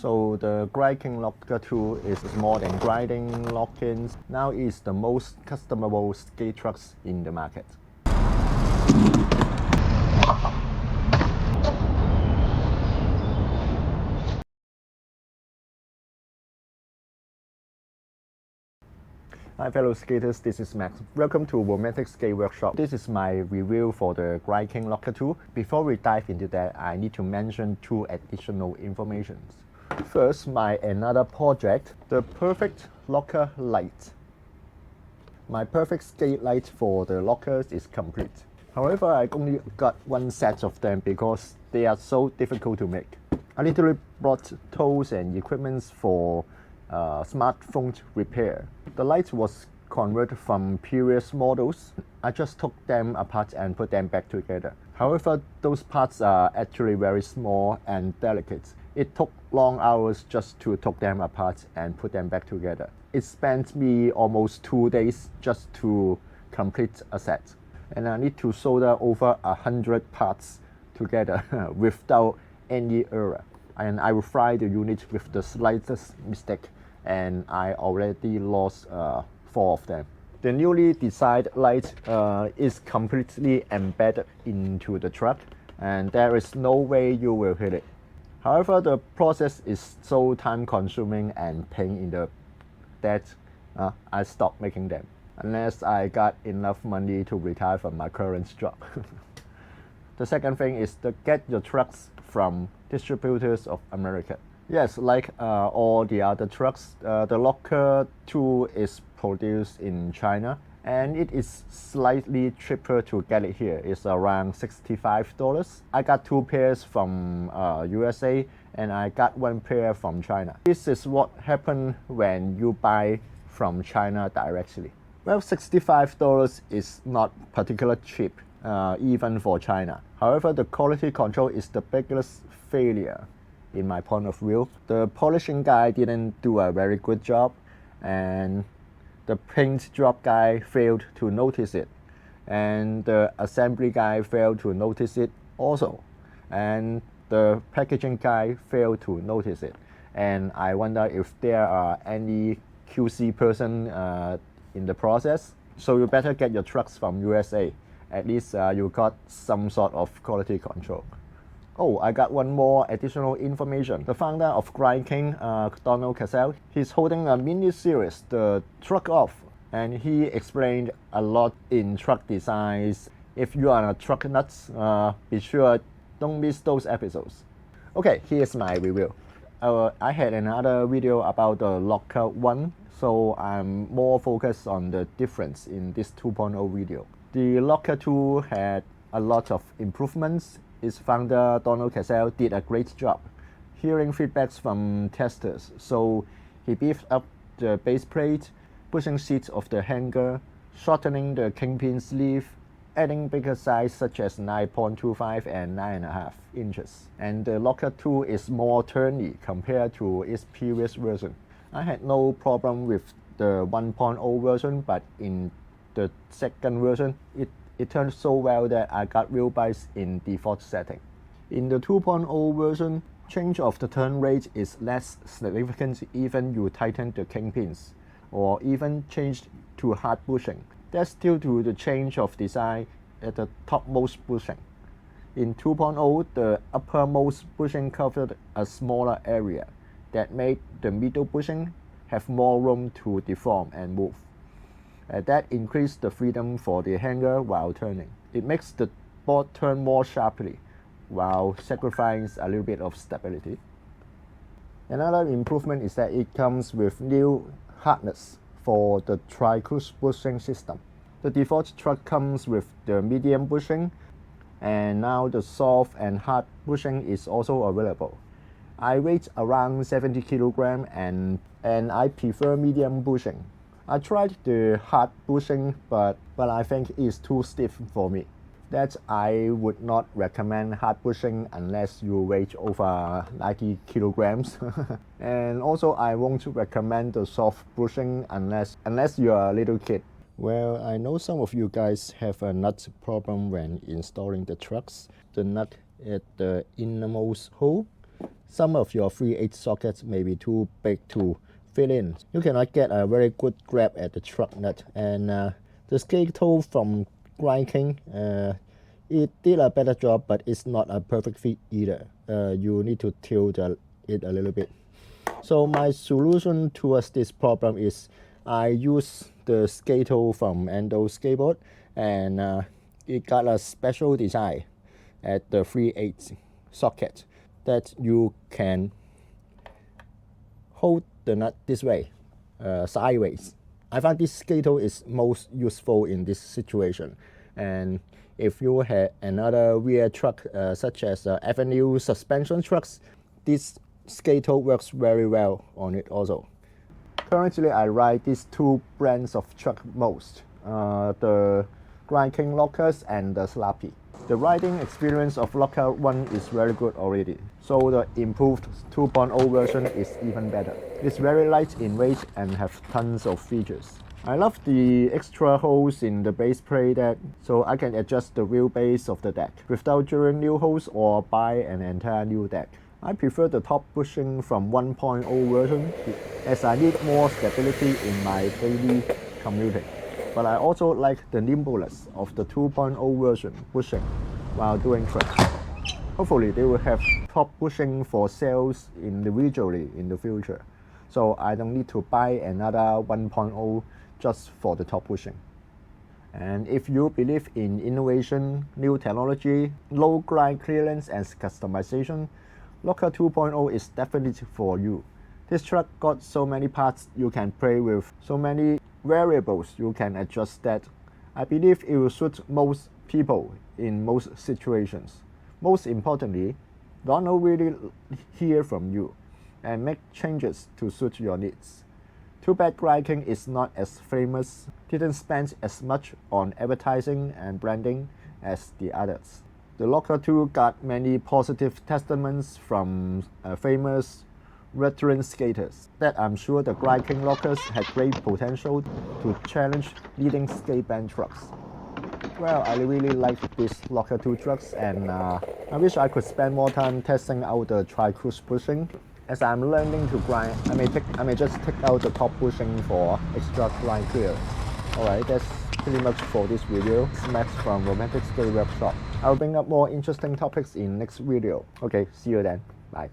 So the Grinding Locker 2 is more than grinding lock-ins. Now it's the most customizable skate trucks in the market. Hi fellow skaters, this is Max. Welcome to Romantic Skate Workshop. This is my review for the Grinding Locker 2. Before we dive into that, I need to mention two additional informations. First, my another project, the Perfect Locker Light. My perfect skate light for the lockers is complete. However, I only got one set of them because they are so difficult to make. I literally brought tools and equipment for smartphone repair. The light was converted from previous models. I just took them apart and put them back together. However, those parts are actually very small and delicate. It took long hours just to take them apart and put them back together. It spent me almost 2 days just to complete a set. And I need to solder over 100 parts together without any error. And I will fry the unit with the slightest mistake, and I already lost 4 of them. The newly designed light is completely embedded into the truck, and there is no way you will hit it. However, the process is so time-consuming and pain in the that I stopped making them, unless I got enough money to retire from my current job. The second thing is to get your trucks from Distributors of America. Yes, like all the other trucks, the Locker 2 is produced in China, and it is slightly cheaper to get it here. It's around $65. I got 2 pairs from USA, and I got 1 pair from China. This is what happens when you buy from China directly. Well, $65 is not particularly cheap, even for China. However, the quality control is the biggest failure in my point of view. The polishing guy didn't do a very good job, and the paint job guy failed to notice it, and the assembly guy failed to notice it also, and the packaging guy failed to notice it. And I wonder if there are any QC person in the process. So you better get your trucks from USA. At least you got some sort of quality control. Oh, I got one more additional information. The founder of Grinding, Donald Cassell, he's holding a mini series, The Truck Off, and he explained a lot in truck designs. If you are a truck nut, be sure don't miss those episodes. Okay, here's my review. I had another video about the Locker 1, so I'm more focused on the difference in this 2.0 video. The Locker 2 had a lot of improvements. Its founder, Donald Cassell, did a great job. Hearing feedbacks from testers, so he beefed up the base plate, pushing seats of the hanger, shortening the kingpin sleeve, adding bigger size such as 9.25 and 9.5 inches. And the Locker 2 is more turny compared to its previous version. I had no problem with the 1.0 version, but in the second version, it turned so well that I got wheel bites in default setting. In the 2.0 version, change of the turn rate is less significant even you tighten the kingpins, or even changed to hard bushing. That's due to the change of design at the topmost bushing. In 2.0, the uppermost bushing covered a smaller area that made the middle bushing have more room to deform and move. That increased the freedom for the hanger while turning. It makes the board turn more sharply while sacrificing a little bit of stability. Another improvement is that it comes with new hardness for the tri-cruise bushing system. The default truck comes with the medium bushing, and now the soft and hard bushing is also available. I weigh around 70 kilograms and I prefer medium bushing. I tried the hard bushing, but I think it's too stiff for me. That I would not recommend hard bushing unless you weigh over 90 kilograms. And also I won't recommend the soft bushing unless you're a little kid. Well, I know some of you guys have a nut problem when installing the trucks. The nut at the innermost hole. Some of your 3/8 sockets may be too big to fit in. You cannot get a very good grab at the truck nut, and the skate toe from Grind King, it did a better job, but it's not a perfect fit either. You need to tilt it a little bit. So my solution towards this problem is I use the skate toe from Endo Skateboard, and it got a special design at the 3/8 socket that you can hold the nut this way, sideways. I find this skate toe is most useful in this situation. And if you have another rear truck, such as Avenue suspension trucks, this skate toe works very well on it also. Currently, I ride these two brands of truck most, the Grind King Lockers and the Slappy. The riding experience of Locker 1 is very good already, so the improved 2.0 version is even better. It's very light in weight and have tons of features. I love the extra holes in the base plate deck, so I can adjust the wheelbase of the deck without drilling new holes or buy an entire new deck. I prefer the top bushing from 1.0 version as I need more stability in my daily commuting. But I also like the nimbleness of the 2.0 version bushing while doing trips. Hopefully they will have top bushing for sales individually in the future, so I don't need to buy another 1.0 just for the top bushing. And if you believe in innovation, new technology, low grind clearance and customization, Locker 2.0 is definitely for you. This truck got so many parts you can play with, so many variables you can adjust that I believe it will suit most people in most situations. Most importantly, Donald really hear from you and make changes to suit your needs. Too bad Grind King is not as famous, didn't spend as much on advertising and branding as the others. The Locker 2 got many positive testaments from famous veteran skaters that I'm sure the Grind King Lockers had great potential to challenge leading skate band trucks. Well, I really like these Locker 2 trucks, and I wish I could spend more time testing out the tri-cruise bushing. As I'm learning to grind, I may just take out the top bushing for extra grind clearance. Alright, that's pretty much for this video. It's Max from Romantic Skate Workshop. I'll bring up more interesting topics in next video. Okay, see you then. Bye.